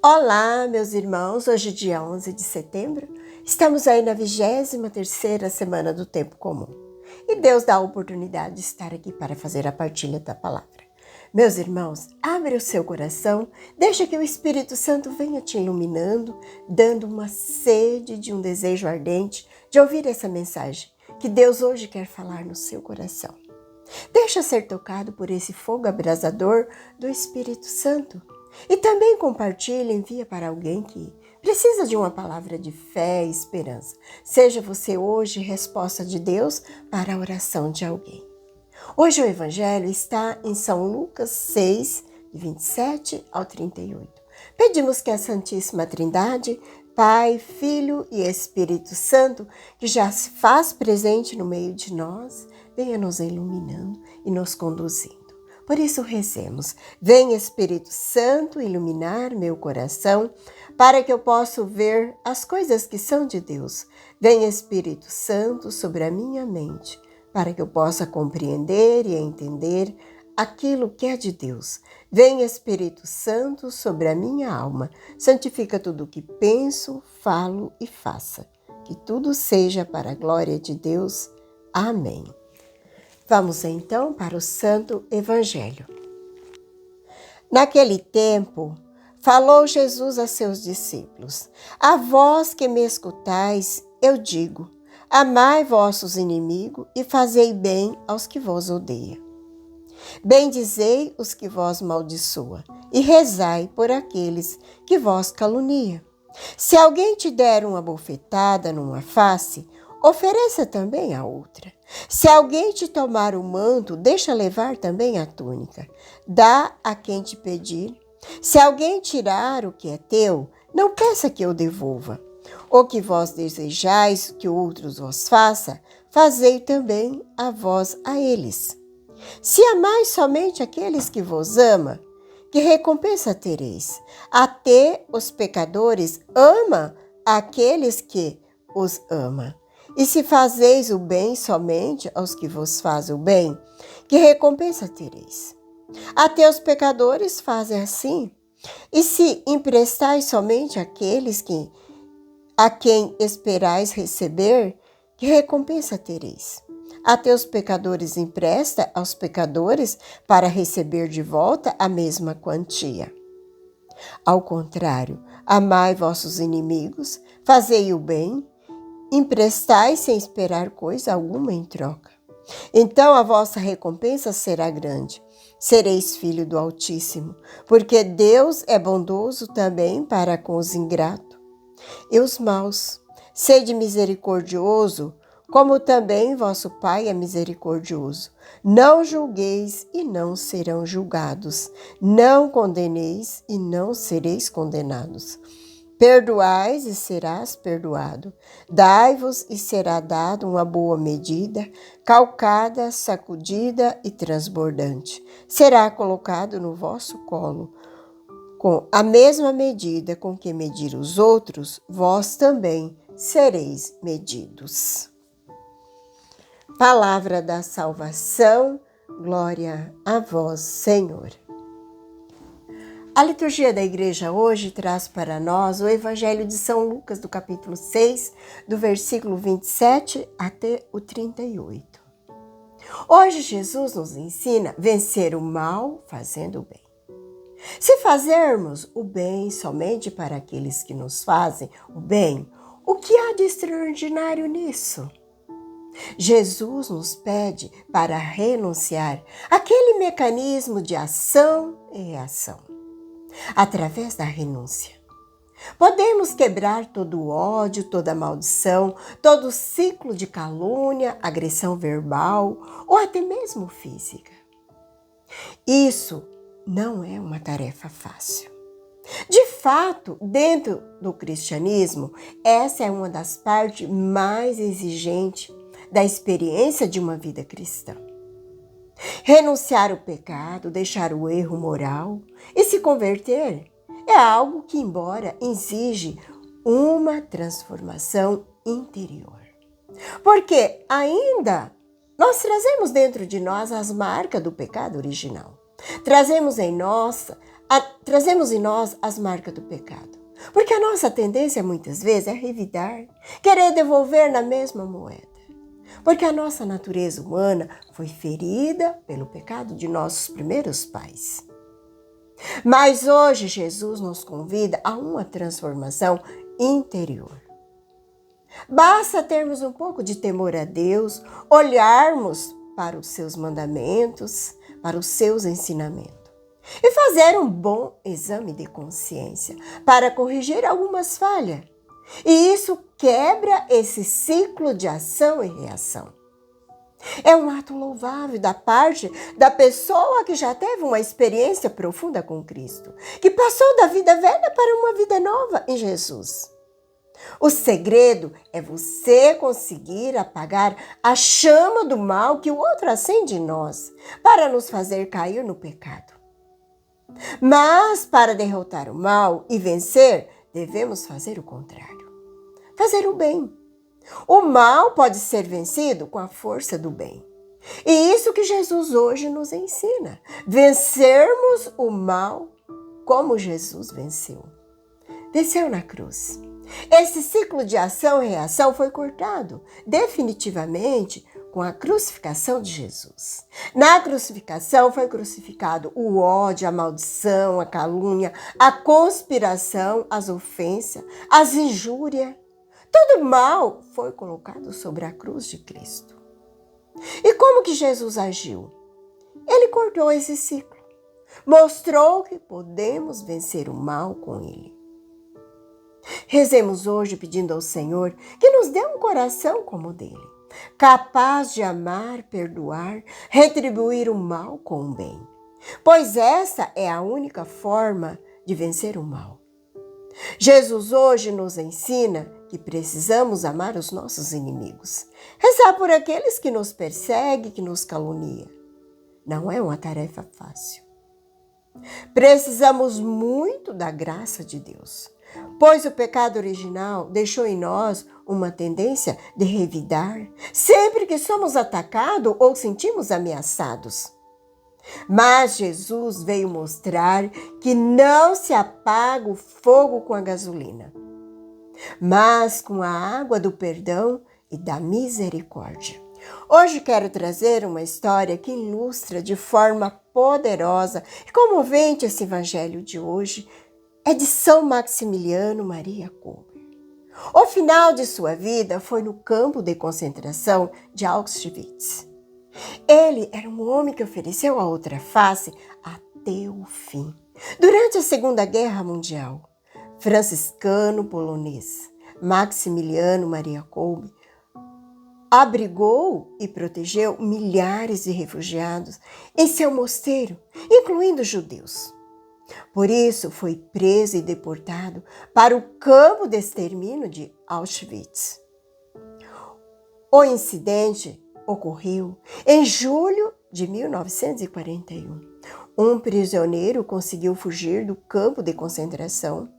Olá, meus irmãos, hoje dia 11 de setembro, estamos aí na 23ª semana do Tempo Comum. E Deus dá a oportunidade de estar aqui para fazer a partilha da palavra. Meus irmãos, abre o seu coração, deixa que o Espírito Santo venha te iluminando, dando uma sede de um desejo ardente de ouvir essa mensagem que Deus hoje quer falar no seu coração. Deixa ser tocado por esse fogo abrasador do Espírito Santo. E também compartilha e envia para alguém que precisa de uma palavra de fé e esperança. Seja você hoje resposta de Deus para a oração de alguém. Hoje o Evangelho está em São Lucas 6, de 27 ao 38. Pedimos que a Santíssima Trindade, Pai, Filho e Espírito Santo, que já se faz presente no meio de nós, venha nos iluminando e nos conduzindo. Por isso rezemos, vem Espírito Santo iluminar meu coração, para que eu possa ver as coisas que são de Deus. Vem Espírito Santo sobre a minha mente, para que eu possa compreender e entender aquilo que é de Deus. Vem Espírito Santo sobre a minha alma, santifica tudo o que penso, falo e faça. Que tudo seja para a glória de Deus. Amém. Vamos então para o Santo Evangelho. Naquele tempo, falou Jesus a seus discípulos: A vós que me escutais, eu digo, amai vossos inimigos e fazei bem aos que vos odeiam. Bendizei os que vos maldiçoam e rezai por aqueles que vos caluniam. Se alguém te der uma bofetada numa face, ofereça também a outra. Se alguém te tomar o manto, deixa levar também a túnica. Dá a quem te pedir. Se alguém tirar o que é teu, não peça que eu devolva. O que vós desejais que outros vos faça, fazei também a vós a eles. Se amais somente aqueles que vos amam, que recompensa tereis? Até os pecadores amam aqueles que os amam. E se fazeis o bem somente aos que vos fazem o bem, que recompensa tereis? Até os pecadores fazem assim. E se emprestais somente àqueles a quem esperais receber, que recompensa tereis? Até os pecadores empresta aos pecadores para receber de volta a mesma quantia. Ao contrário, amai vossos inimigos, fazei o bem, emprestai sem esperar coisa alguma em troca. Então a vossa recompensa será grande. Sereis filho do Altíssimo, porque Deus é bondoso também para com os ingratos. E os maus, sede misericordioso, como também vosso Pai é misericordioso. Não julgueis e não serão julgados. Não condeneis e não sereis condenados. Perdoais e serás perdoado. Dai-vos e será dado uma boa medida, calcada, sacudida e transbordante. Será colocado no vosso colo. Com a mesma medida com que medir os outros, vós também sereis medidos. Palavra da salvação, glória a vós, Senhor. A liturgia da igreja hoje traz para nós o Evangelho de São Lucas, do capítulo 6, do versículo 27 até o 38. Hoje Jesus nos ensina a vencer o mal fazendo o bem. Se fazermos o bem somente para aqueles que nos fazem o bem, o que há de extraordinário nisso? Jesus nos pede para renunciar àquele mecanismo de ação e reação. Através da renúncia, podemos quebrar todo o ódio, toda a maldição, todo o ciclo de calúnia, agressão verbal ou até mesmo física. Isso não é uma tarefa fácil. De fato, dentro do cristianismo, essa é uma das partes mais exigentes da experiência de uma vida cristã. Renunciar ao pecado, deixar o erro moral e se converter é algo que, embora exige uma transformação interior. Porque ainda nós trazemos dentro de nós as marcas do pecado original. Trazemos em nós trazemos em nós as marcas do pecado. Porque a nossa tendência muitas vezes é revidar, querer devolver na mesma moeda. Porque a nossa natureza humana foi ferida pelo pecado de nossos primeiros pais. Mas hoje Jesus nos convida a uma transformação interior. Basta termos um pouco de temor a Deus, olharmos para os seus mandamentos, para os seus ensinamentos e fazer um bom exame de consciência para corrigir algumas falhas. E isso quebra esse ciclo de ação e reação. É um ato louvável da parte da pessoa que já teve uma experiência profunda com Cristo, que passou da vida velha para uma vida nova em Jesus. O segredo é você conseguir apagar a chama do mal que o outro acende em nós, para nos fazer cair no pecado. Mas para derrotar o mal e vencer, devemos fazer o contrário. Fazer o bem. O mal pode ser vencido com a força do bem. E isso que Jesus hoje nos ensina. Vencermos o mal como Jesus venceu. Venceu na cruz. Esse ciclo de ação e reação foi cortado definitivamente com a crucificação de Jesus. Na crucificação foi crucificado o ódio, a maldição, a calúnia, a conspiração, as ofensas, as injúrias. Todo mal foi colocado sobre a cruz de Cristo. E como que Jesus agiu? Ele cortou esse ciclo. Mostrou que podemos vencer o mal com ele. Rezemos hoje pedindo ao Senhor que nos dê um coração como o dele, capaz de amar, perdoar, retribuir o mal com o bem. Pois essa é a única forma de vencer o mal. Jesus hoje nos ensina que precisamos amar os nossos inimigos, rezar por aqueles que nos perseguem, que nos caluniam. Não é uma tarefa fácil. Precisamos muito da graça de Deus, pois o pecado original deixou em nós uma tendência de revidar sempre que somos atacados ou sentimos ameaçados. Mas Jesus veio mostrar que não se apaga o fogo com a gasolina, mas com a água do perdão e da misericórdia. Hoje quero trazer uma história que ilustra de forma poderosa e comovente esse evangelho de hoje. É de São Maximiliano Maria Kolbe. O final de sua vida foi no campo de concentração de Auschwitz. Ele era um homem que ofereceu a outra face até o fim. Durante a Segunda Guerra Mundial, franciscano polonês Maximiliano Maria Kolbe abrigou e protegeu milhares de refugiados em seu mosteiro, incluindo judeus. Por isso, foi preso e deportado para o campo de extermínio de Auschwitz. O incidente ocorreu em julho de 1941. Um prisioneiro conseguiu fugir do campo de concentração.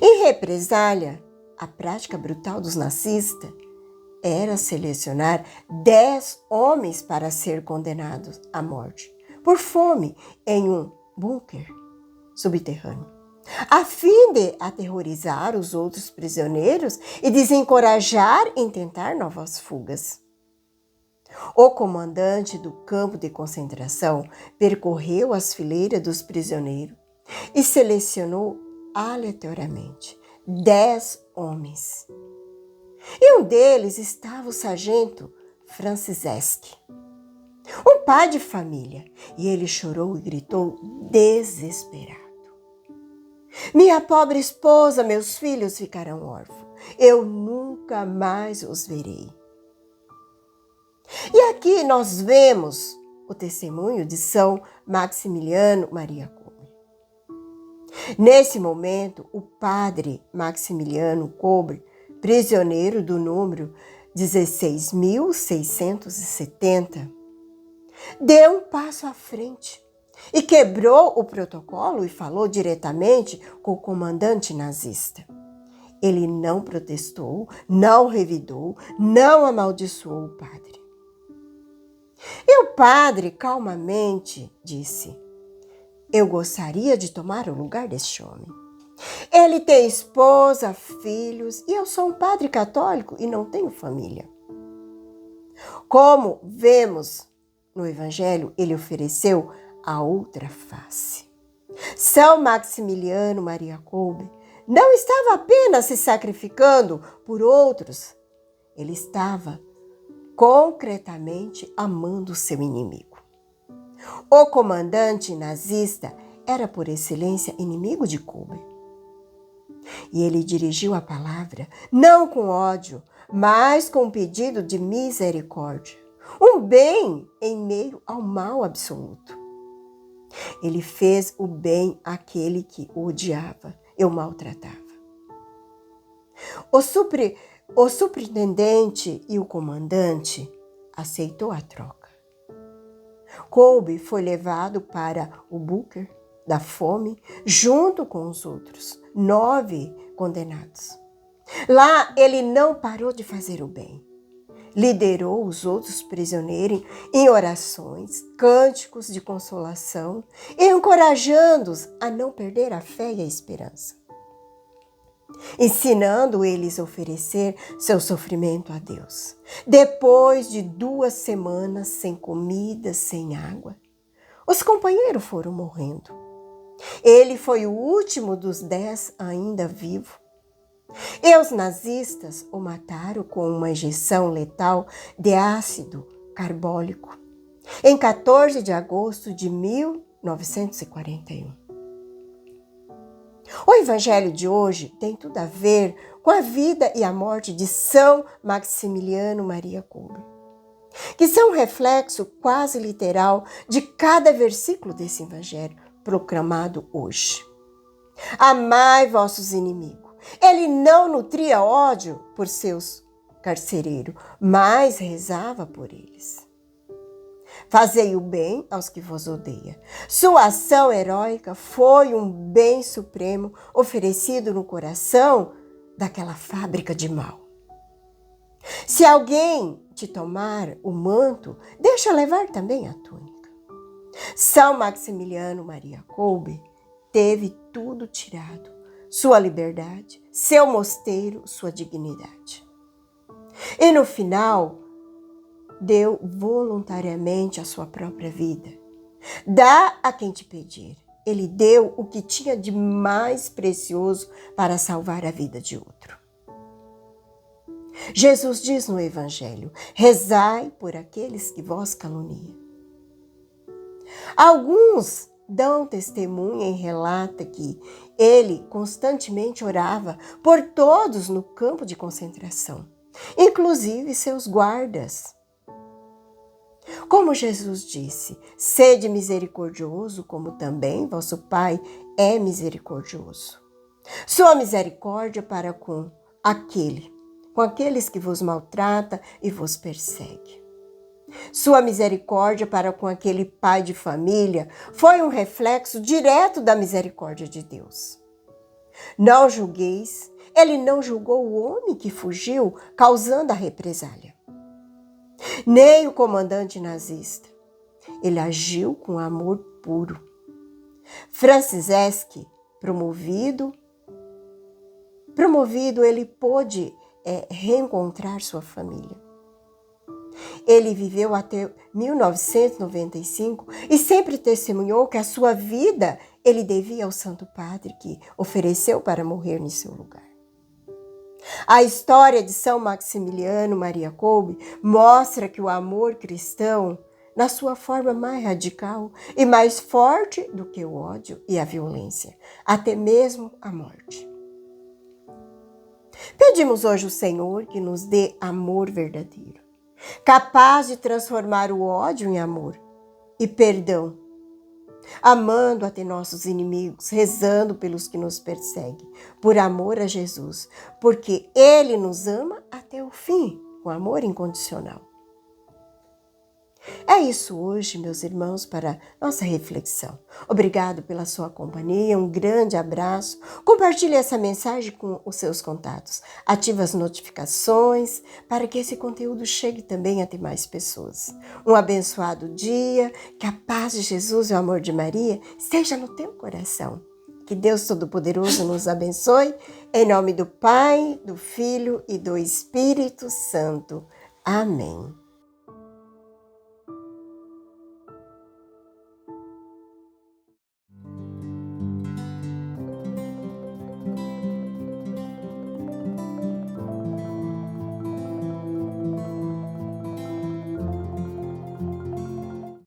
Em represália, a prática brutal dos nazistas era selecionar 10 homens para ser condenados à morte por fome em um bunker subterrâneo, a fim de aterrorizar os outros prisioneiros e desencorajar em tentar novas fugas. O comandante do campo de concentração percorreu as fileiras dos prisioneiros e selecionou aleatoriamente 10 homens. E um deles estava o sargento Franciszek, um pai de família, e ele chorou e gritou desesperado: "Minha pobre esposa, meus filhos ficarão órfãos. Eu nunca mais os verei." E aqui nós vemos o testemunho de São Maximiliano Maria Kolbe. Nesse momento, o padre Maximiliano Kolbe, prisioneiro do número 16.670, deu um passo à frente e quebrou o protocolo e falou diretamente com o comandante nazista. Ele não protestou, não revidou, não amaldiçoou o padre. E o padre calmamente disse: Eu gostaria de tomar o lugar deste homem. Ele tem esposa, filhos, e eu sou um padre católico e não tenho família. Como vemos no Evangelho, ele ofereceu a outra face. São Maximiliano Maria Kolbe não estava apenas se sacrificando por outros, ele estava concretamente amando seu inimigo. O comandante nazista era, por excelência, inimigo de Kolbe. E ele dirigiu a palavra, não com ódio, mas com um pedido de misericórdia. Um bem em meio ao mal absoluto. Ele fez o bem àquele que o odiava e o maltratava. O superintendente e o comandante aceitou a troca. Kolbe foi levado para o bunker da fome junto com os outros 9 condenados. Lá ele não parou de fazer o bem. Liderou os outros prisioneiros em orações, cânticos de consolação, encorajando-os a não perder a fé e a esperança. Ensinando eles a oferecer seu sofrimento a Deus. Depois de 2 semanas sem comida, sem água, os companheiros foram morrendo. Ele foi o último dos 10 ainda vivo. E os nazistas o mataram com uma injeção letal de ácido carbólico em 14 de agosto de 1941. O evangelho de hoje tem tudo a ver com a vida e a morte de São Maximiliano Maria Kolbe, que são um reflexo quase literal de cada versículo desse evangelho proclamado hoje. Amai vossos inimigos. Ele não nutria ódio por seus carcereiros, mas rezava por eles. Fazei o bem aos que vos odeiam. Sua ação heróica foi um bem supremo oferecido no coração daquela fábrica de mal. Se alguém te tomar o manto, deixa levar também a túnica. São Maximiliano Maria Kolbe teve tudo tirado, sua liberdade, seu mosteiro, sua dignidade. E no final, deu voluntariamente a sua própria vida. Dá a quem te pedir. Ele deu o que tinha de mais precioso para salvar a vida de outro. Jesus diz no Evangelho, rezai por aqueles que vos caluniam. Alguns dão testemunha e relata que ele constantemente orava por todos no campo de concentração, inclusive seus guardas. Como Jesus disse, sede misericordioso, como também vosso Pai é misericordioso. Sua misericórdia para com aqueles que vos maltrata e vos persegue. Sua misericórdia para com aquele pai de família foi um reflexo direto da misericórdia de Deus. Não julgueis, ele não julgou o homem que fugiu, causando a represália. Nem o comandante nazista. Ele agiu com amor puro. Franciszek, promovido, ele pôde reencontrar sua família. Ele viveu até 1995 e sempre testemunhou que a sua vida ele devia ao Santo Padre que ofereceu para morrer em seu lugar. A história de São Maximiliano Maria Kolbe mostra que o amor cristão, na sua forma mais radical e mais forte do que o ódio e a violência, até mesmo a morte. Pedimos hoje ao Senhor que nos dê amor verdadeiro, capaz de transformar o ódio em amor e perdão, amando até nossos inimigos, rezando pelos que nos perseguem, por amor a Jesus, porque Ele nos ama até o fim, com amor incondicional. É isso hoje, meus irmãos, para nossa reflexão. Obrigado pela sua companhia, um grande abraço. Compartilhe essa mensagem com os seus contatos. Ative as notificações para que esse conteúdo chegue também até mais pessoas. Um abençoado dia, que a paz de Jesus e o amor de Maria esteja no teu coração. Que Deus Todo-Poderoso nos abençoe, em nome do Pai, do Filho e do Espírito Santo. Amém.